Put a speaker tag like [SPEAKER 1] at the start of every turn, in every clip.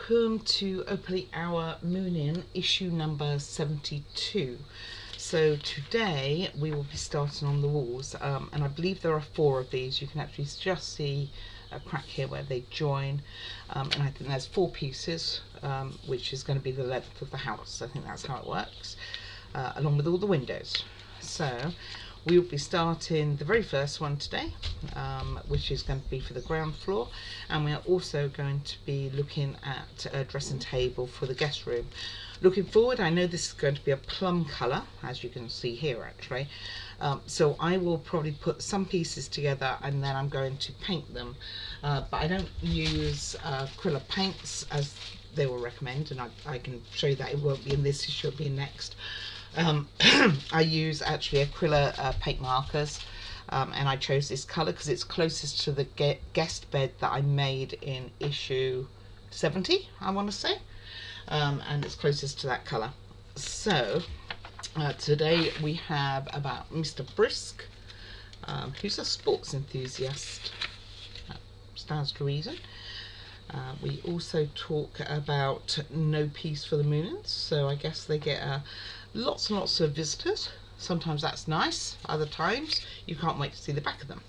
[SPEAKER 1] welcome to Opally Hour Moomin issue number 72. So today we will be starting on the walls, and I believe there are 4 of these. You can actually just see a crack here where they join, and I think there's 4 pieces, which is going to be the length of the house. I think that's how it works, along with all the windows. So we will be starting the very first one today, which is going to be for the ground floor, and we are also going to be looking at a dressing table for the guest room. Looking forward, I know this is going to be a plum colour, as you can see here actually, so I will probably put some pieces together and then I'm going to paint them, but I don't use acrylic paints as they will recommend, and I can show you that it won't be in this issue, it'll be next. I use actually acrylic paint markers, and I chose this colour because it's closest to the guest bed that I made in issue 70, I want to say, and it's closest to that colour. So today we have about Mr. Brisk, who's a sports enthusiast. That stands to reason. We also talk about no peace for the Moomins, so I guess they get lots and lots of visitors. Sometimes that's nice, other times you can't wait to see the back of them.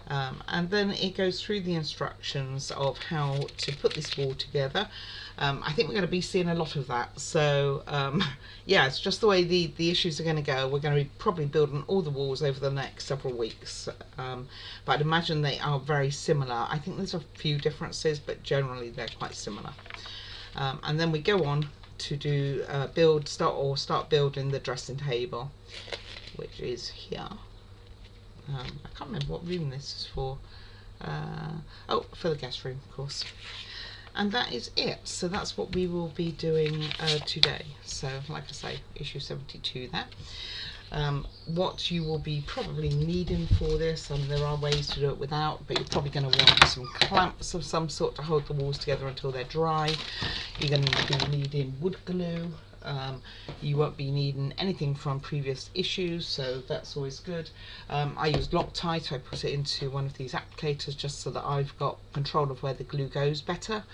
[SPEAKER 1] And then it goes through the instructions of how to put this wall together. I think we're going to be seeing a lot of that, so yeah, it's just the way the issues are going to go. We're going to be probably building all the walls over the next several weeks, but I'd imagine they are very similar. I think there's a few differences, but generally they're quite similar. And then we go on to do start building the dressing table, which is here. I can't remember what room this is for. Oh, for the guest room, of course. And that is it. So that's what we will be doing today. So like I say, issue 72 there. What you will be probably needing for this, and there are ways to do it without, but you're probably going to want some clamps of some sort to hold the walls together until they're dry. You're going to be needing wood glue. You won't be needing anything from previous issues, so that's always good. I use Loctite. I put it into one of these applicators just so that I've got control of where the glue goes better.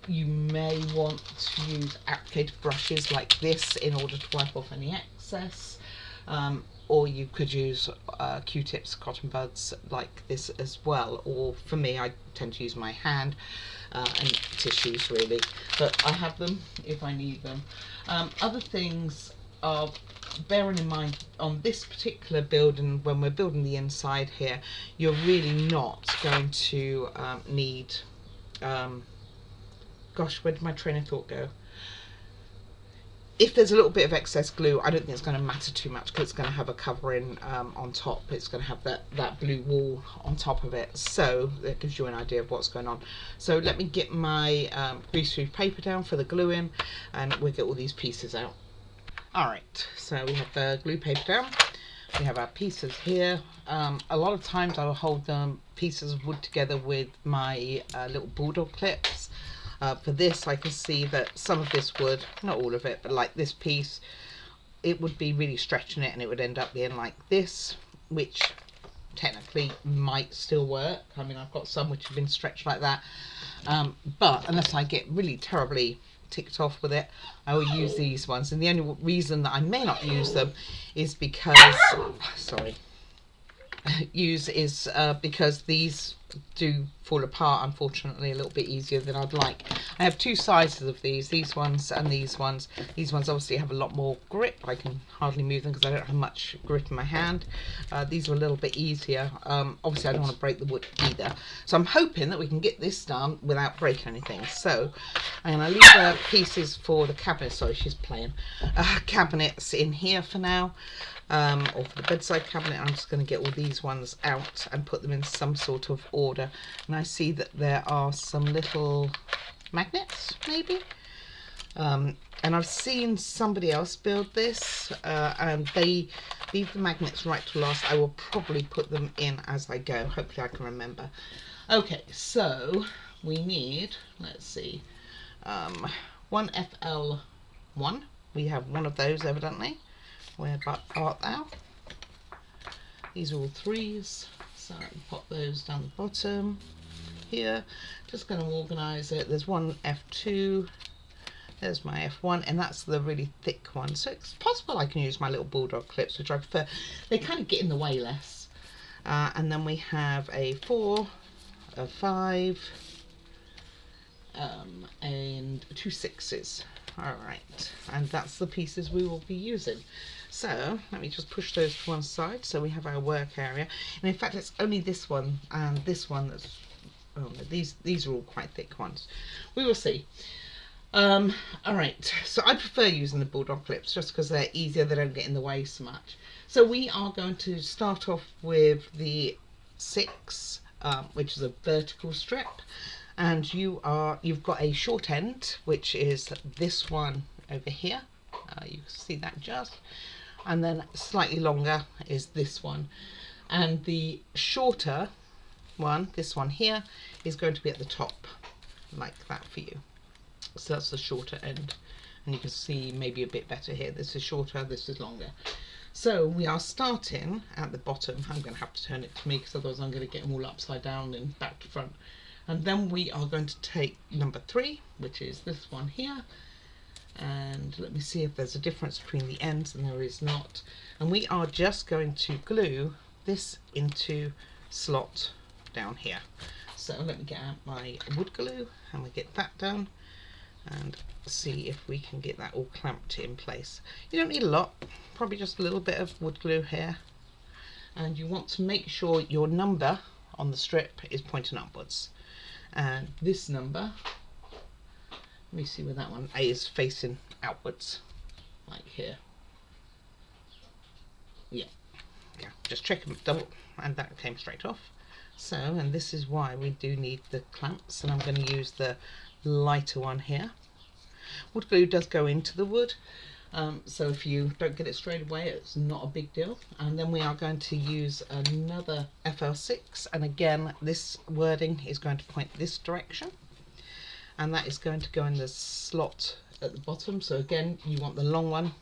[SPEAKER 1] You may want to use applicator brushes like this in order to wipe off any excess, or you could use Q-tips, cotton buds like this as well, or for me I tend to use my hand and tissues really, but I have them if I need them. Other things are bearing in mind on this particular building, when we're building the inside here, you're really not going to need gosh, where did my train of thought go? If there's a little bit of excess glue, I don't think it's going to matter too much because it's going to have a covering on top. It's going to have that blue wall on top of it, so that gives you an idea of what's going on. So let me get my greaseproof paper down for the gluing, and we'll get all these pieces out. Alright, so we have the glue paper down. We have our pieces here. A lot of times I'll hold the pieces of wood together with my little bulldog clips. For this, I can see that some of this wood, not all of it, but like this piece, it would be really stretching it and it would end up being like this, which technically might still work. I mean, I've got some which have been stretched like that, but unless I get really terribly ticked off with it, I will use these ones. And the only reason that I may not use them is because, because these do fall apart, unfortunately, a little bit easier than I'd like. I have 2 sizes of these ones and these ones. These ones obviously have a lot more grip. I can hardly move them because I don't have much grip in my hand. These are a little bit easier. Obviously I don't want to break the wood either, so I'm hoping that we can get this done without breaking anything. So I'm going to leave the pieces for the cabinet, sorry, she's playing, cabinets in here for now. Or for the bedside cabinet. I'm just going to get all these ones out and put them in some sort of order. And I see that there are some little magnets, maybe. And I've seen somebody else build this, and they leave the magnets right to last. I will probably put them in as I go. Hopefully I can remember. Okay, so we need, let's see, 1 FL1. We have one of those evidently. Where art thou? These are all 3s, so I can pop those down the bottom here. Just going to organise it. There's one F2. There's my F1, and that's the really thick one. So it's possible I can use my little bulldog clips, which I prefer. They kind of get in the way less. And then we have a 4, a 5, and 2 6s. All right, and that's the pieces we will be using. So let me just push those to one side. So we have our work area, and in fact, it's only this one and this one that's. Oh, no, these are all quite thick ones. We will see. All right, so I prefer using the bulldog clips just because they're easier, they don't get in the way so much. So we are going to start off with the 6, which is a vertical strip, and you've got a short end, which is this one over here. You can see that just, and then slightly longer is this one, and the shorter one, this one here, is going to be at the top like that for you. So that's the shorter end, and you can see maybe a bit better here. This is shorter, this is longer. So we are starting at the bottom. I'm going to have to turn it to me because otherwise I'm going to get them all upside down and back to front. And then we are going to take number 3, which is this one here, and let me see if there's a difference between the ends, and there is not. And we are just going to glue this into slot down here. So let me get out my wood glue and we get that done, and see if we can get that all clamped in place. You don't need a lot, probably just a little bit of wood glue here, and you want to make sure your number on the strip is pointing upwards, and this number, let me see where that one is, facing outwards like here. Yeah, just check them double, and that came straight off. So, and this is why we do need the clamps, and I'm going to use the lighter one here. Wood glue does go into the wood, so if you don't get it straight away, it's not a big deal. And then we are going to use another FL6, and again this wording is going to point this direction, and that is going to go in the slot at the bottom. So again, you want the long one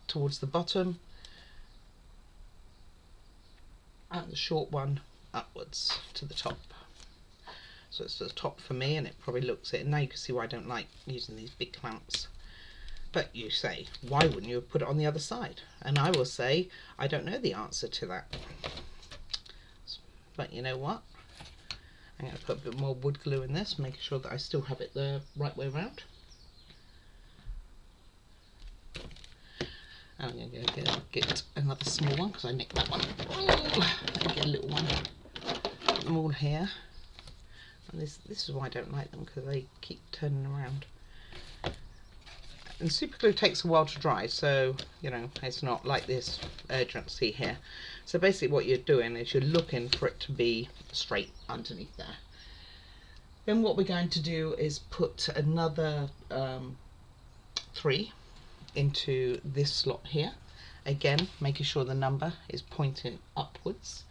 [SPEAKER 1] towards the bottom and the short one upwards to the top. So it's the top for me, and it probably looks it. And now you can see why I don't like using these big clamps. But you say, why wouldn't you have put it on the other side? And I will say, I don't know the answer to that. But you know what? I'm going to put a bit more wood glue in this, making sure that I still have it the right way around. And I'm going to get another small one because I nicked that one. And get a little one. Put them all here. And this is why I don't like them, because they keep turning around. And super glue takes a while to dry, so you know it's not like this urgency here. So basically what you're doing is you're looking for it to be straight underneath there. Then what we're going to do is put another 3 into this slot here, again making sure the number is pointing upwards.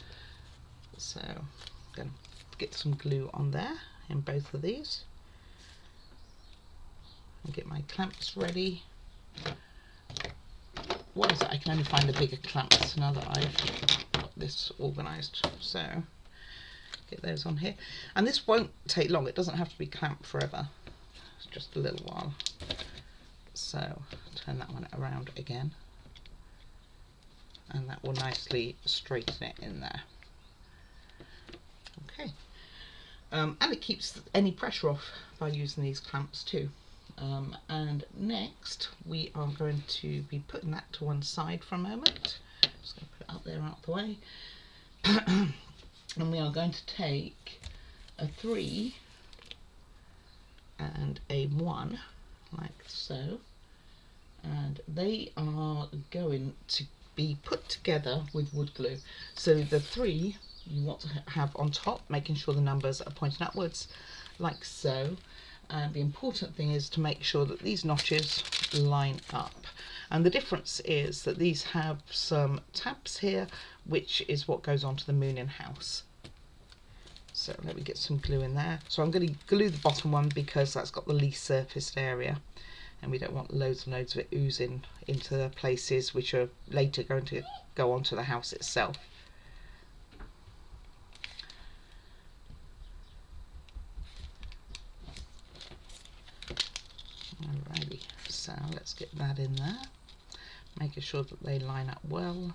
[SPEAKER 1] So I'm going to get some glue on there in both of these and get my clamps ready. What is it? I can only find the bigger clamps now that I've got this organised. So get those on here, and this won't take long. It doesn't have to be clamped forever, it's just a little while. So turn that one around again, and that will nicely straighten it in there. Okay, and it keeps any pressure off by using these clamps too. And next we are going to be putting that to one side for a moment. Just going to put it up there out of the way. And we are going to take a 3 and a 1 like so, and they are going to be put together with wood glue. So the 3 you want to have on top, making sure the numbers are pointing upwards like so. And the important thing is to make sure that these notches line up. And the difference is that these have some tabs here, which is what goes onto the Moomin house. So let me get some glue in there. So I'm going to glue the bottom one because that's got the least surfaced area, and we don't want loads and loads of it oozing into the places which are later going to go onto the house itself. Alrighty, so let's get that in there, making sure that they line up well.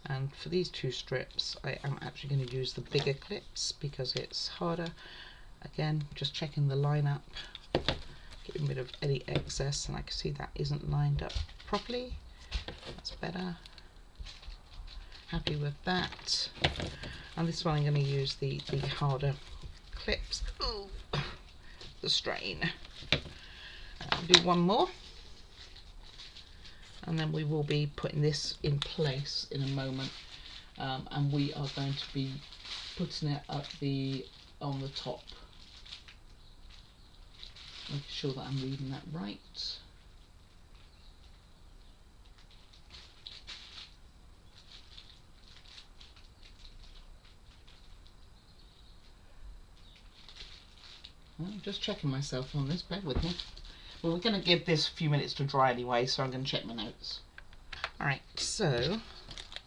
[SPEAKER 1] And for these two strips, I am actually going to use the bigger clips because it's harder. Again, just checking the line up, getting rid of any excess, and I can see that isn't lined up properly. That's better. Happy with that. And this one I'm going to use the harder clips. Ooh, the strain. I'll do one more. And then we will be putting this in place in a moment, and we are going to be putting it on the top. Making sure that I'm reading that right. I'm just checking myself on this, bear with me. Well, we're going to give this a few minutes to dry anyway, so I'm going to check my notes. Alright, so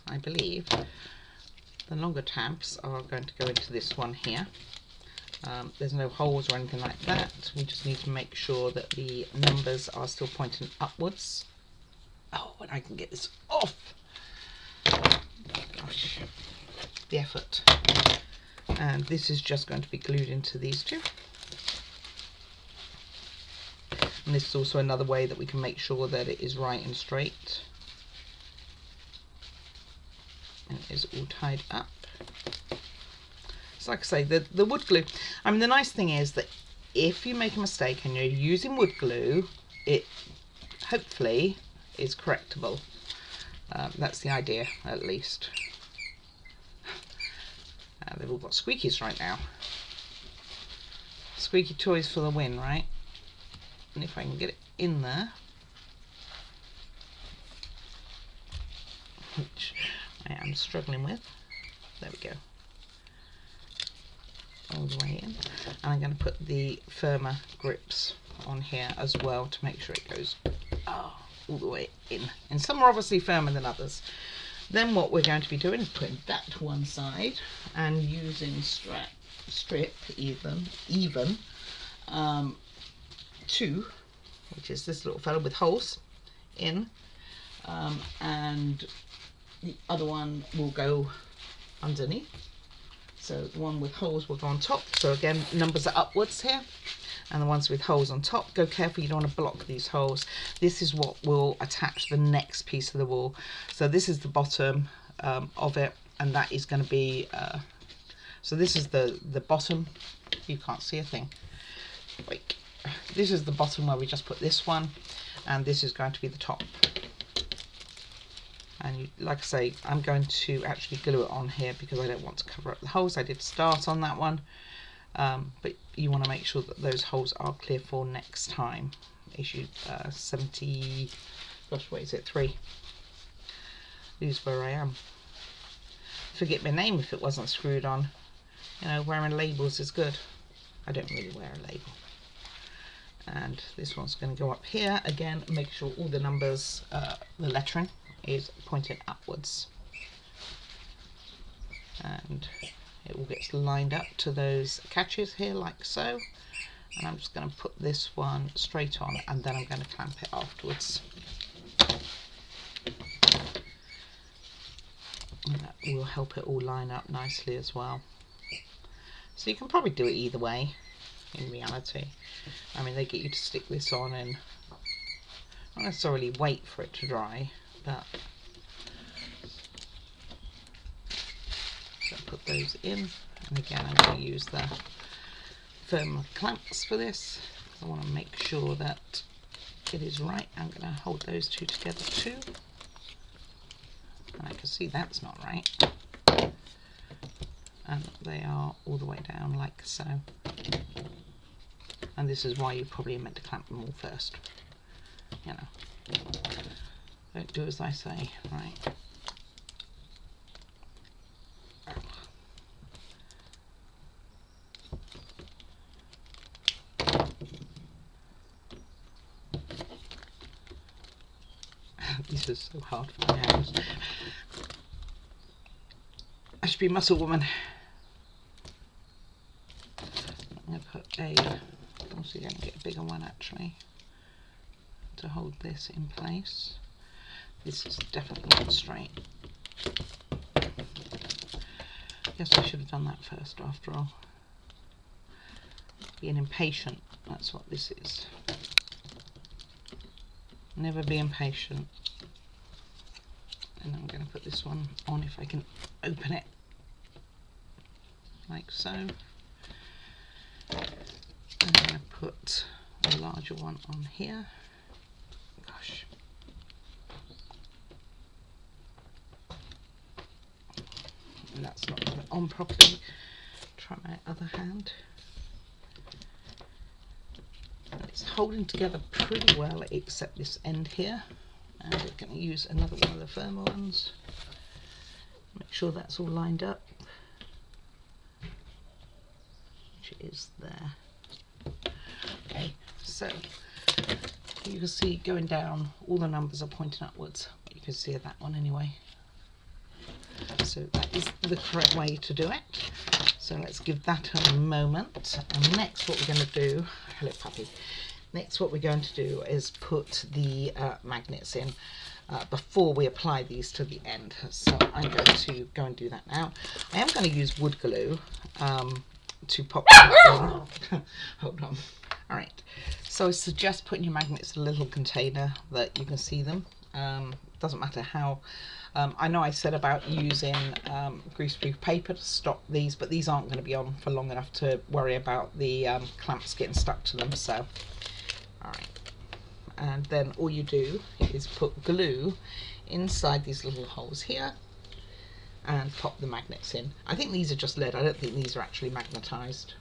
[SPEAKER 1] I believe the longer tabs are going to go into this one here. There's no holes or anything like that. We just need to make sure that the numbers are still pointing upwards. Oh, and I can get this off. Gosh, the effort. And this is just going to be glued into these two. And this is also another way that we can make sure that it is right and straight. And it is all tied up. So like I say, the wood glue, I mean, the nice thing is that if you make a mistake and you're using wood glue, it hopefully is correctable. That's the idea, at least. They've all got squeakies right now. Squeaky toys for the win, right? And if I can get it in there, which I am struggling with, there we go, all the way in. And I'm going to put the firmer grips on here as well to make sure it goes all the way in. And some are obviously firmer than others. Then what we're going to be doing is putting that to one side and using strip even 2, which is this little fellow with holes in, and the other one will go underneath. So the one with holes will go on top. So again, numbers are upwards here, and the ones with holes on top, go careful, you don't want to block these holes. This is what will attach the next piece of the wall. So this is the bottom of it, and that is going to be, so this is the bottom. You can't see a thing. Wait. This is the bottom where we just put this one, and this is going to be the top. And like I say, I'm going to actually glue it on here because I don't want to cover up the holes. I did start on that one, but you want to make sure that those holes are clear for next time. Issue 70, gosh, what is it, 3. Lose where I am. Forget my name if it wasn't screwed on. You know, wearing labels is good. I don't really wear a label. And this one's going to go up here again, make sure all the numbers, the lettering is pointing upwards, and it all gets lined up to those catches here like so. And I'm just going to put this one straight on, and then I'm going to clamp it afterwards, and that will help it all line up nicely as well. So you can probably do it either way in reality. I mean, they get you to stick this on and not necessarily wait for it to dry, but so put those in. And again, I'm going to use the firm clamps for this. I want to make sure that it is right. I'm going to hold those two together too, and I can see that's not right, and they are all the way down like so. And this is why you probably meant to clamp them all first. You know, don't do as I say, right? This is so hard for my hands. I should be muscle woman. I'm going to put a, I'm also going to get a bigger one actually. to hold this in place. This is definitely not straight. Guess I should have done that first after all. Being impatient, that's what this is. Never be impatient. And I'm going to put this one on if I can open it, like so. And I'm going to put a larger one on here. Gosh. And that's not going on properly. Try my other hand. It's holding together pretty well except this end here, and we're going to use another one of the firmer ones. Make sure that's all lined up, which is there. Okay, so you can see going down, all the numbers are pointing upwards. You can see that one anyway. So that is the correct way to do it. So let's give that a moment. And next what we're going to do, hello puppy. Next what we're going to do is put the magnets in before we apply these to the end. So I'm going to go and do that now. I am going to use wood glue to pop them in. Hold on. Alright, so I suggest putting your magnets in a little container that you can see them. Doesn't matter how. I know I said about using greaseproof paper to stop these, but these aren't going to be on for long enough to worry about the clamps getting stuck to them. So, alright. And then all you do is put glue inside these little holes here and pop the magnets in. I think these are just lead. I don't think these are actually magnetised,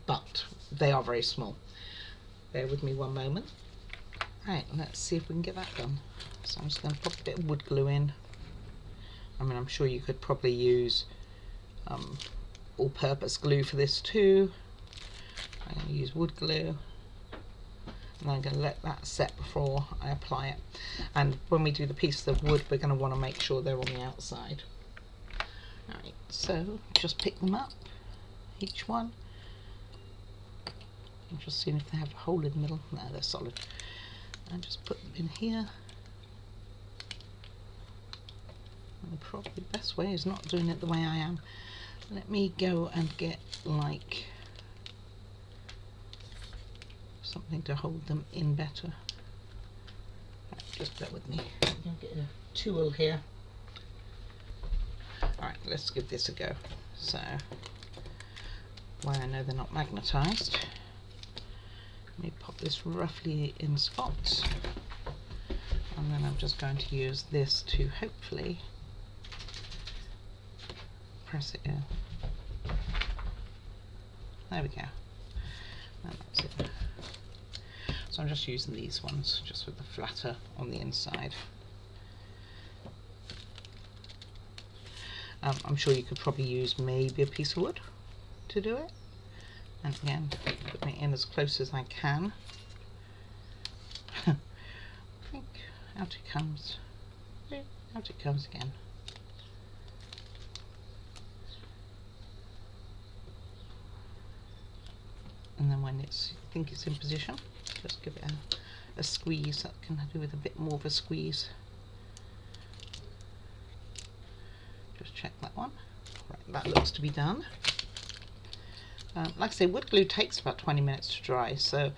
[SPEAKER 1] but they are very small. Bear with me one moment. Right, let's see if we can get that done. So I'm just going to pop a bit of wood glue in. I mean, I'm sure you could probably use all-purpose glue for this too. I'm going to use wood glue, and I'm going to let that set before I apply it. And when we do the pieces of wood, we're going to want to make sure they're on the outside. Alright, so just pick them up, each one. I'm just seeing if they have a hole in the middle. No, they're solid. And just put them in here. And probably the best way is not doing it the way I am. Let me go and get like something to hold them in better. Right, just bear with me. I'm going to get a tool here. Alright, let's give this a go. So, why I know they're not magnetised. Let me pop this roughly in spots, and then I'm just going to use this to hopefully press it in. There we go. And that's it. So I'm just using these ones, just with the flatter on the inside. I'm sure you could probably use maybe a piece of wood to do it. And again, putting it in as close as I can. I think out it comes. Out it comes again. And then when it's, I think it's in position, just give it a squeeze. That can do with a bit more of a squeeze. Just check that one. Right, that looks to be done. Like I say, wood glue takes about 20 minutes to dry, so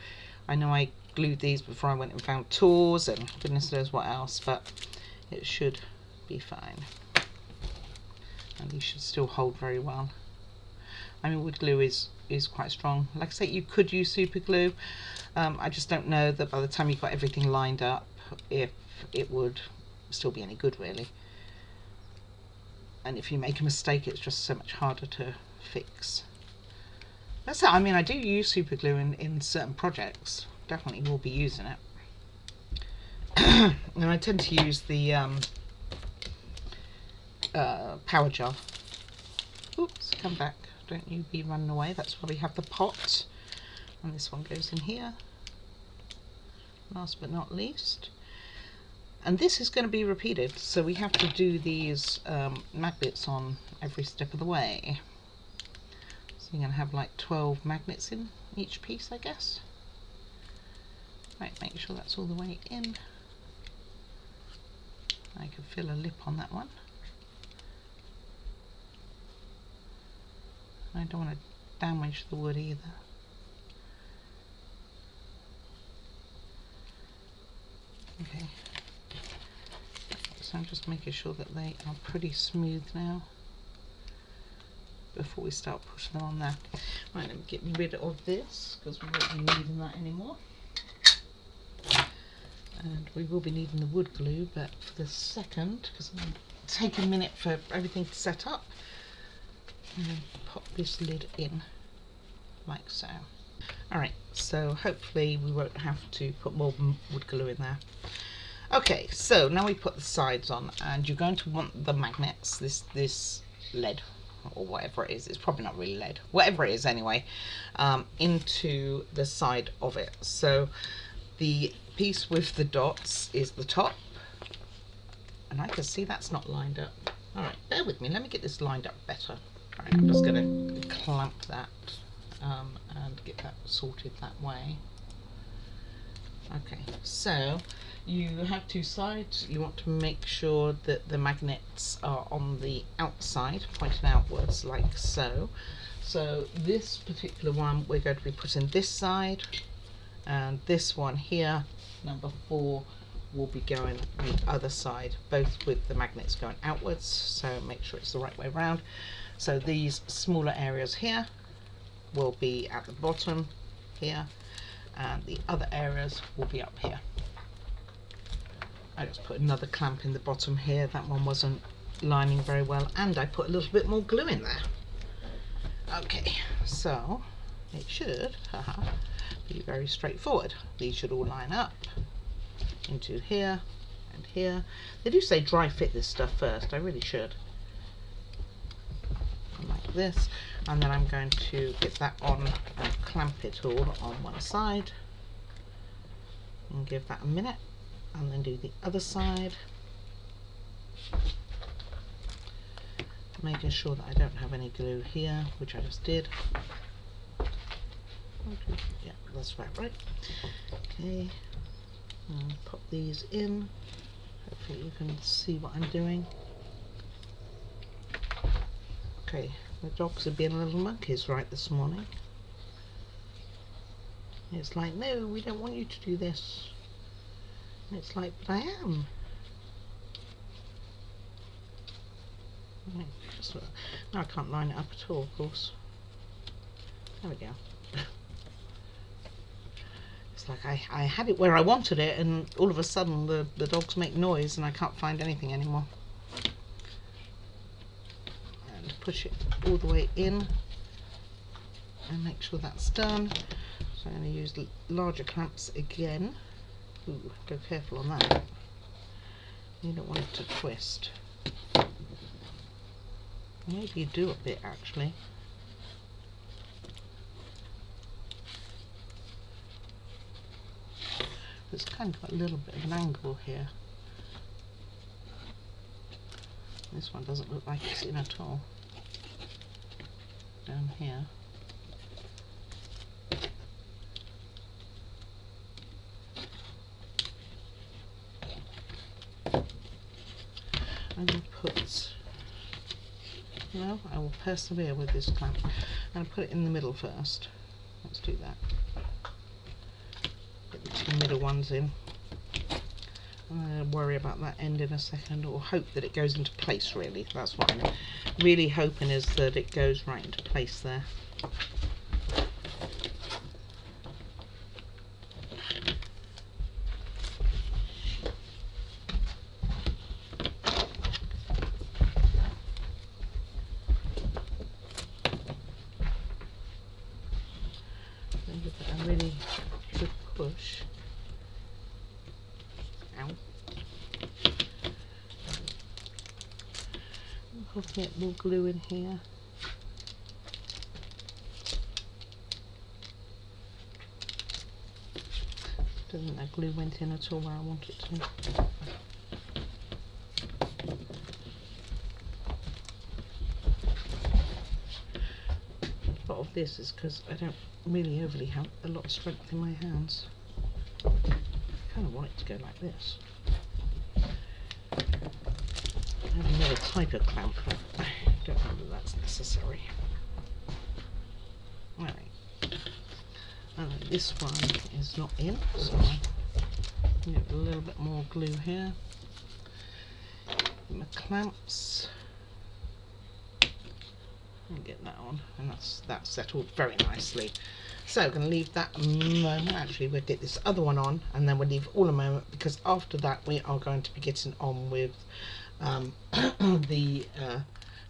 [SPEAKER 1] I know I glued these before I went and found tools and goodness knows what else, but it should be fine. And these should still hold very well. I mean, wood glue is quite strong. Like I say, you could use super glue. I just don't know that by the time you've got everything lined up, if it would still be any good, really. And if you make a mistake, it's just so much harder to fix. That's it. I mean, I do use super glue in certain projects. Definitely will be using it. And I tend to use the power jar. Oops, come back. Don't you be running away. That's why we have the pot. And this one goes in here. Last but not least. And this is going to be repeated. So we have to do these magnets on every step of the way. So you're going to have like 12 magnets in each piece, I guess. Right, make make sure that's all the way in. I can feel a lip on that one. I don't want to damage the wood either. Okay, so I'm just making sure that they are pretty smooth now before we start pushing them on there. Right, let me get rid of this because we won't be needing that anymore. And we will be needing the wood glue, but for the second, because I'm going to take a minute for everything to set up, and then pop this lid in like so. Alright, so hopefully we won't have to put more wood glue in there. Okay, so now we put the sides on, and you're going to want the magnets, this lead or whatever it is, it's probably not really lead, whatever it is anyway, into the side of it. So the piece with the dots is the top, and I can see that's not lined up. Alright, bear with me, let me get this lined up better. Alright, I'm just going to clamp that and get that sorted that way. Okay, so you have two sides. You want to make sure that the magnets are on the outside, pointing outwards like so. So this particular one we're going to be putting this side, and this one here, number 4, will be going the other side, both with the magnets going outwards, so make sure it's the right way around. So these smaller areas here will be at the bottom here, and the other areas will be up here. I just put another clamp in the bottom here, that one wasn't lining very well, and I put a little bit more glue in there. Okay, so it should be very straightforward. These should all line up into here and here. They do say dry fit this stuff first, I really should. Like this, and then I'm going to get that on and clamp it all on one side and give that a minute, and then do the other side, making sure that I don't have any glue here, which I just did. Okay. Yeah, that's about right. Okay, pop these in. Hopefully you can see what I'm doing. Okay, the dogs are being little monkeys right this morning. It's like, no, we don't want you to do this. And it's like, but I am. Right, now I can't line it up at all, of course. There we go. It's like I had it where I wanted it, and all of a sudden the dogs make noise and I can't find anything anymore. And push it all the way in and make sure that's done. So I'm going to use larger clamps again. Ooh, go careful on that. You don't want it to twist. Maybe you do a bit actually. It's kind of got a little bit of an angle here. This one doesn't look like it's in at all. Down here. I'm going to put, no, I will persevere with this clamp. I'm going to put it in the middle first. Let's do that. Get the 2 middle ones in. I'm going to worry about that end in a second, or hope that it goes into place really. That's what I'm really hoping, is that it goes right into place there. Give it a really good push. Ow. I'll get more glue in here. Doesn't think that glue went in at all where I want it to. Part of this is because I don't really overly have a lot of strength in my hands. want it to go like this. I have another type of clamp, but I don't know that that's necessary. Alright. This one is not in, so I need a little bit more glue here. My clamps. And get that on, and that's settled very nicely. So I'm going to leave that a moment. Actually, we'll get this other one on, and then we'll leave all a moment, because after that we are going to be getting on with the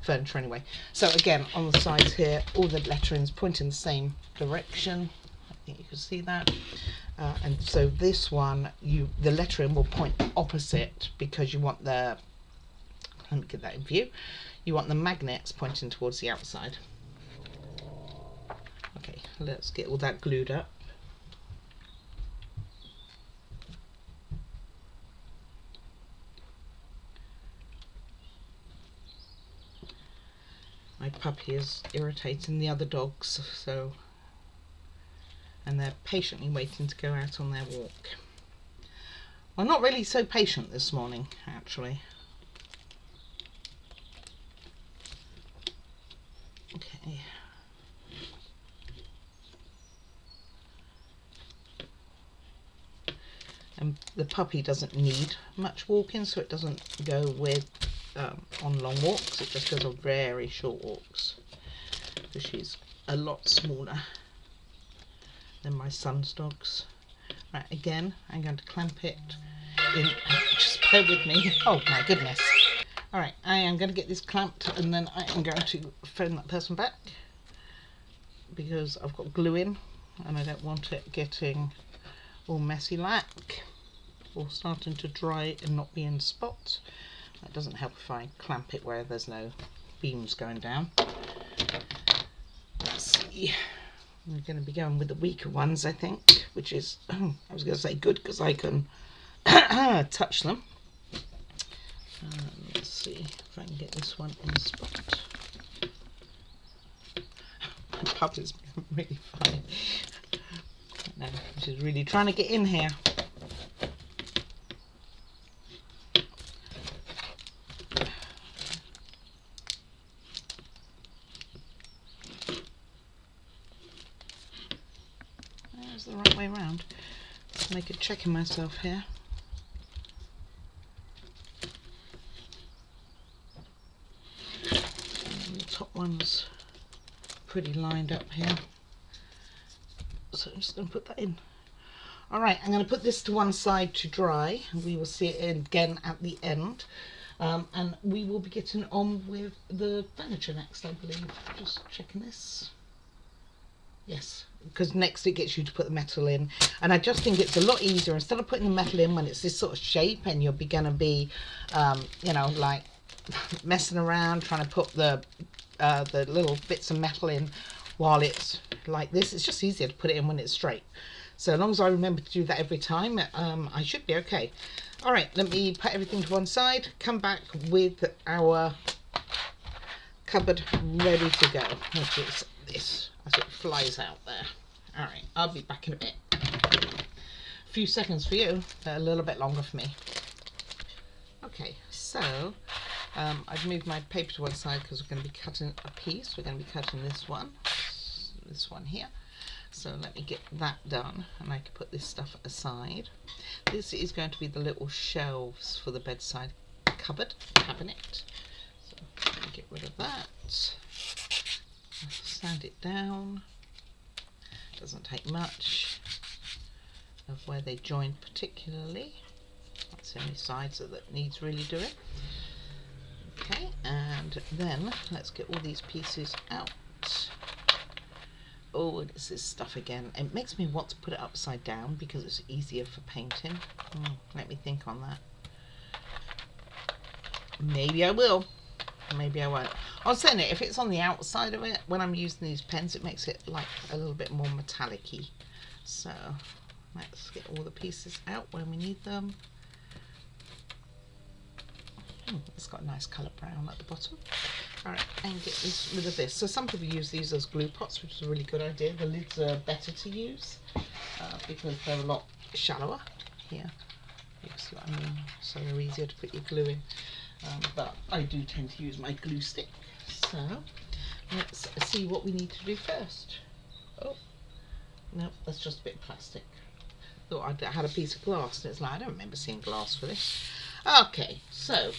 [SPEAKER 1] furniture anyway. So again, on the sides here, all the lettering's pointing the same direction. I think you can see that. And so this one, the lettering will point opposite, because you want the, let me get that in view, you want the magnets pointing towards the outside. Okay, let's get all that glued up. My puppy is irritating the other dogs, and they're patiently waiting to go out on their walk. Well, not really so patient this morning, actually. Okay. And the puppy doesn't need much walking, so it doesn't go with on long walks. It just goes on very short walks, because she's a lot smaller than my son's dogs. Right, again, I'm going to clamp it in. Just bear with me. Oh my goodness. Alright, I am going to get this clamped, and then I am going to phone that person back, because I've got glue in and I don't want it getting all messy like, or starting to dry and not be in spots. That doesn't help if I clamp it where there's no beams going down. Let's see. We're going to be going with the weaker ones, I think, which is, I was going to say good, because I can touch them. Let's see if I can get this one in the spot. My puppy's really funny. No, she's really trying to get in here. There's the right way around. Let's make a check of myself here. And the top one's pretty lined up here. So I'm just going to put that in. Alright, I'm going to put this to one side to dry. We will see it again at the end. And we will be getting on with the furniture next, I believe. Just checking this. Yes, because next it gets you to put the metal in. And I just think it's a lot easier, instead of putting the metal in when it's this sort of shape and you're going to be, you know, like messing around trying to put the little bits of metal in while it's like this. It's just easier to put it in when it's straight. So as long as I remember to do that every time, I should be okay. All right, let me put everything to one side, come back with our cupboard ready to go, which is this, as it flies out there. All right, I'll be back in a bit. A few seconds for you, but a little bit longer for me. Okay, so I've moved my paper to one side because we're going to be cutting a piece. We're going to be cutting this one here. So let me get that done, and I can put this stuff aside. This is going to be the little shelves for the bedside cabinet. So let me get rid of that. Sand it down. Doesn't take much of where they join particularly. That's the only sides that needs really doing. Okay, and then let's get all these pieces out. Oh, it's this stuff again. It makes me want to put it upside down because it's easier for painting. Let me think on that. Maybe I will. Maybe I won't. I was saying it, if it's on the outside of it, when I'm using these pens, it makes it like a little bit more metallic-y. So let's get all the pieces out when we need them. It's got a nice colour brown at the bottom. Alright, and get rid of this. So some people use these as glue pots, which is a really good idea. The lids are better to use because they're a lot shallower here. You see what I mean? So they're easier to put your glue in. But I do tend to use my glue stick. So let's see what we need to do first. Oh, no, that's just a bit of plastic. Thought I had a piece of glass, and it's like, I don't remember seeing glass for this. Okay, so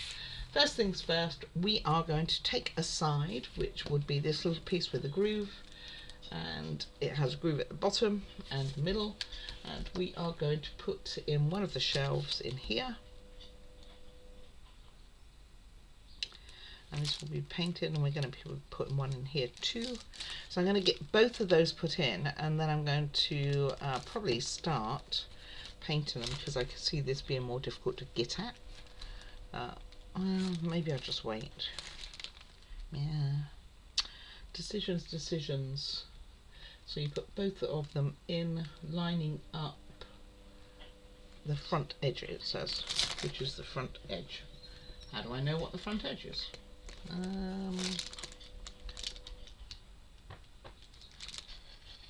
[SPEAKER 1] first things first, we are going to take a side, which would be this little piece with a groove, and it has a groove at the bottom and the middle, and we are going to put in one of the shelves in here. And this will be painted, and we're going to be putting one in here too. So I'm going to get both of those put in, and then I'm going to probably start painting them, because I can see this being more difficult to get at. Well, maybe I'll just wait. Yeah. Decisions. So you put both of them in, lining up the front edge, it says, which is the front edge. How do I know what the front edge is?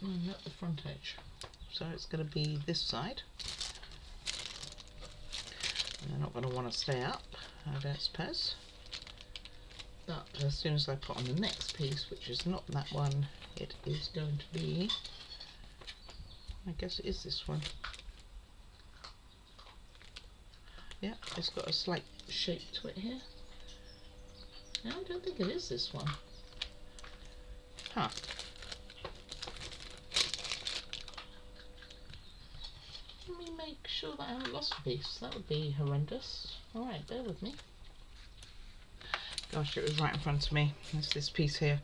[SPEAKER 1] Not the front edge. So it's going to be this side. And they're not going to want to stay up, I don't suppose. But as soon as I put on the next piece, which is not that one, it is going to be, I guess it is this one. Yeah, it's got a slight shape to it here. No, I don't think it is this one. Huh. Let me make sure that I haven't lost a piece. That would be horrendous. Alright, bear with me. Gosh, it was right in front of me. It's this piece here.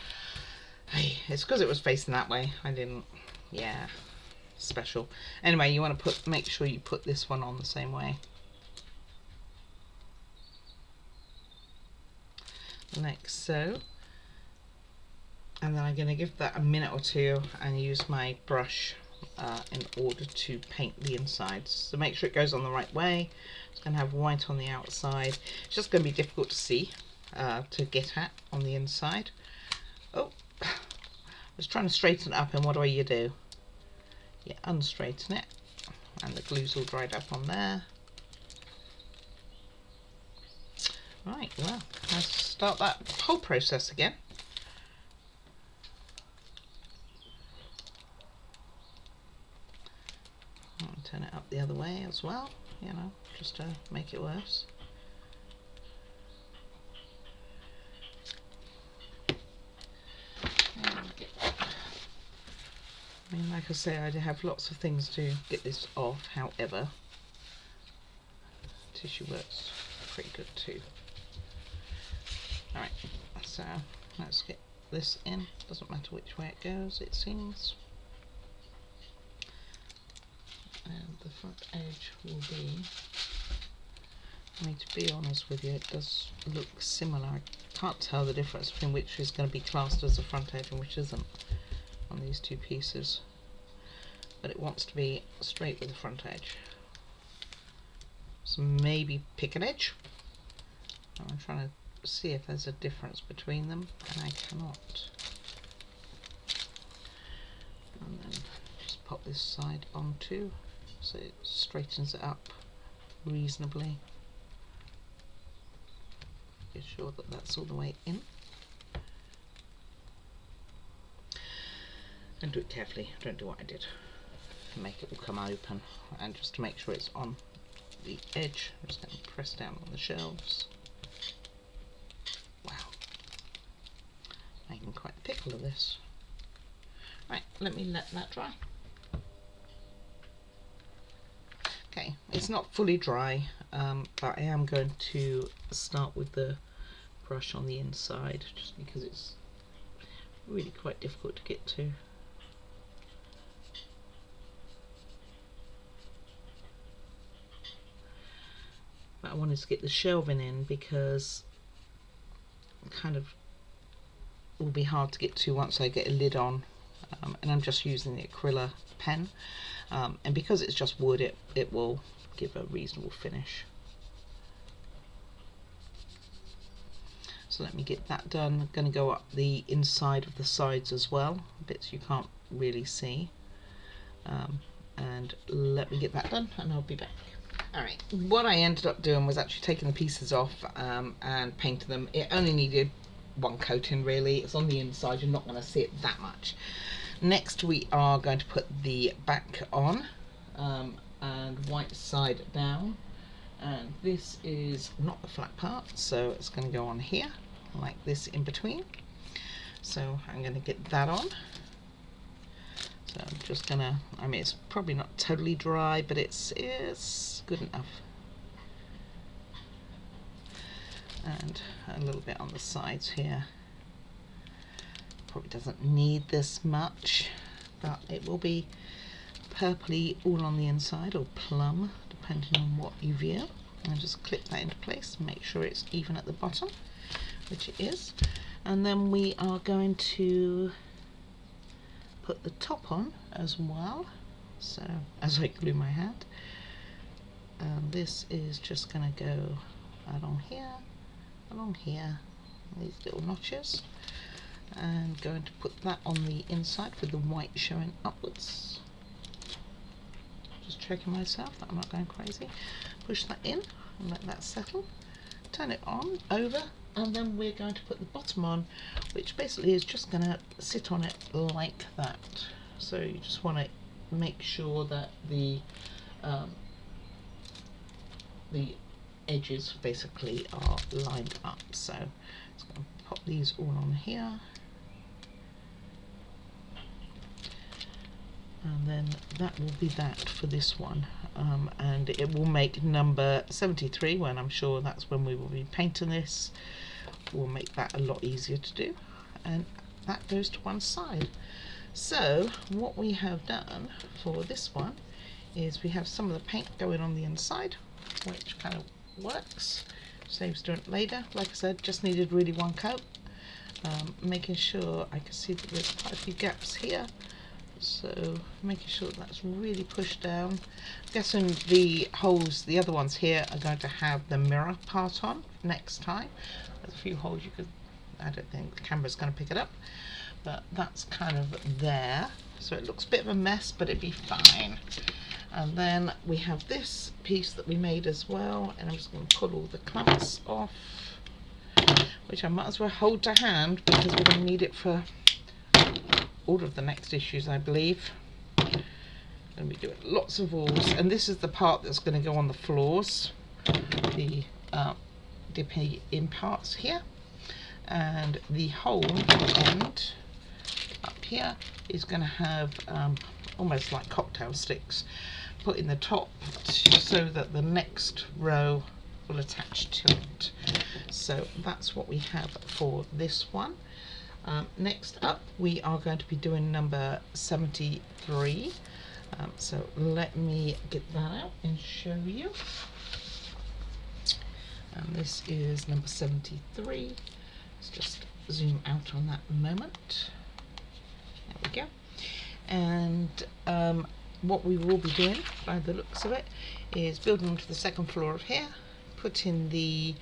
[SPEAKER 1] Hey, it's because it was facing that way. I didn't. Yeah, special. Anyway, you want to make sure you put this one on the same way. Like so. And then I'm going to give that a minute or two and use my brush in order to paint the insides. So make sure it goes on the right way. It's going to have white on the outside. It's just going to be difficult to see, to get at on the inside. Oh, I was trying to straighten it up, and what do you do? You unstraighten it, and the glue's all dried up on there. Right, well, let's start that whole process again. I'll turn it up the other way as well, you know, just to make it worse. I mean, like I say, I have lots of things to get this off, however, tissue works pretty good too. Alright, so let's get this in. Doesn't matter which way it goes, it seems. And the front edge will be, I mean, to be honest with you, it does look similar. I can't tell the difference between which is going to be classed as the front edge and which isn't on these two pieces. But it wants to be straight with the front edge. So maybe pick an edge. I'm trying to see if there's a difference between them, and I cannot. And then just pop this side on too, so it straightens it up reasonably. Get sure that that's all the way in. And do it carefully, don't do what I did. Make it all come open, and just to make sure it's on the edge, I'm just going to press down on the shelves. Wow, making quite a pickle of this. Right, let me let that dry. Okay, it's not fully dry, but I am going to start with the brush on the inside, just because it's really quite difficult to get to. But I wanted to get the shelving in because it kind of will be hard to get to once I get a lid on, and I'm just using the acrylic pen, and because it's just wood, it will give a reasonable finish. So let me get that done. I'm going to go up the inside of the sides as well, bits you can't really see, and let me get that done and I'll be back. Alright, what I ended up doing was actually taking the pieces off and painting them. It only needed one coating really. It's on the inside, you're not going to see it that much. Next we are going to put the back on and white side down, and this is not the flat part, so it's going to go on here like this in between. So I'm going to get that on. So I'm just gonna, I mean it's probably not totally dry, but it's good enough. And a little bit on the sides here. Probably doesn't need this much, but it will be purpley all on the inside, or plum, depending on what you view. And just clip that into place, make sure it's even at the bottom, which it is. And then we are going to put the top on as well, so as I glue my hand, and this is just going to go along here, these little notches, and going to put that on the inside with the white showing upwards. Just checking myself that I'm not going crazy. Push that in and let that settle, turn it on over, and then we're going to put the bottom on, which basically is just going to sit on it like that. So you just want to make sure that the edges basically are lined up. So just going to pop these all on here, and then that will be that for this one. And it will make number 73, when I'm sure that's when we will be painting this. Will make that a lot easier to do, and that goes to one side. So what we have done for this one is we have some of the paint going on the inside, which kind of works, saves doing it later. Like I said, just needed really one coat. Making sure, I can see that there's quite a few gaps here, so making sure that's really pushed down. I'm guessing the holes, the other ones here, are going to have the mirror part on next time. There's a few holes you could, I don't think the camera's going to pick it up, but that's kind of there. So it looks a bit of a mess, but it'd be fine. And then we have this piece that we made as well, and I'm just going to pull all the clumps off, which I might as well hold to hand because we're going to need it for all of the next issues, I believe. And we do lots of walls, and this is the part that's going to go on the floors, the dippy in parts here, and the whole end up here is going to have almost like cocktail sticks put in the top so that the next row will attach to it. So that's what we have for this one. Next up we are going to be doing number 73. So let me get that out and show you. And this is number 73. Let's just zoom out on that moment. There we go. And what we will be doing, by the looks of it, is building onto the second floor of here, putting the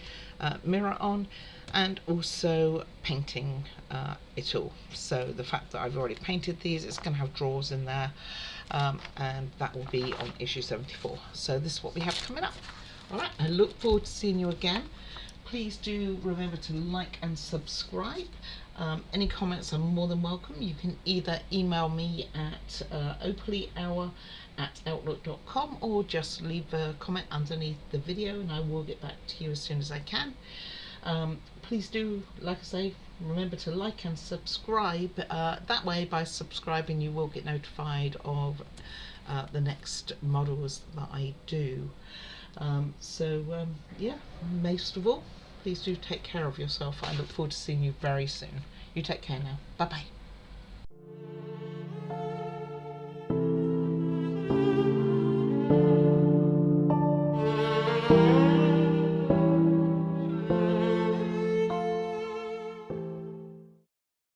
[SPEAKER 1] mirror on, and also painting it all. So the fact that I've already painted these, it's going to have drawers in there, and that will be on issue 74. So this is what we have coming up. Alright, I look forward to seeing you again. Please do remember to like and subscribe. Any comments are more than welcome. You can either email me at opallyhour@outlook.com, or just leave a comment underneath the video and I will get back to you as soon as I can. Please do, like I say, remember to like and subscribe. That way, by subscribing, you will get notified of the next models that I do. Yeah, most of all, please do take care of yourself. I look forward to seeing you very soon. You take care now. Bye bye.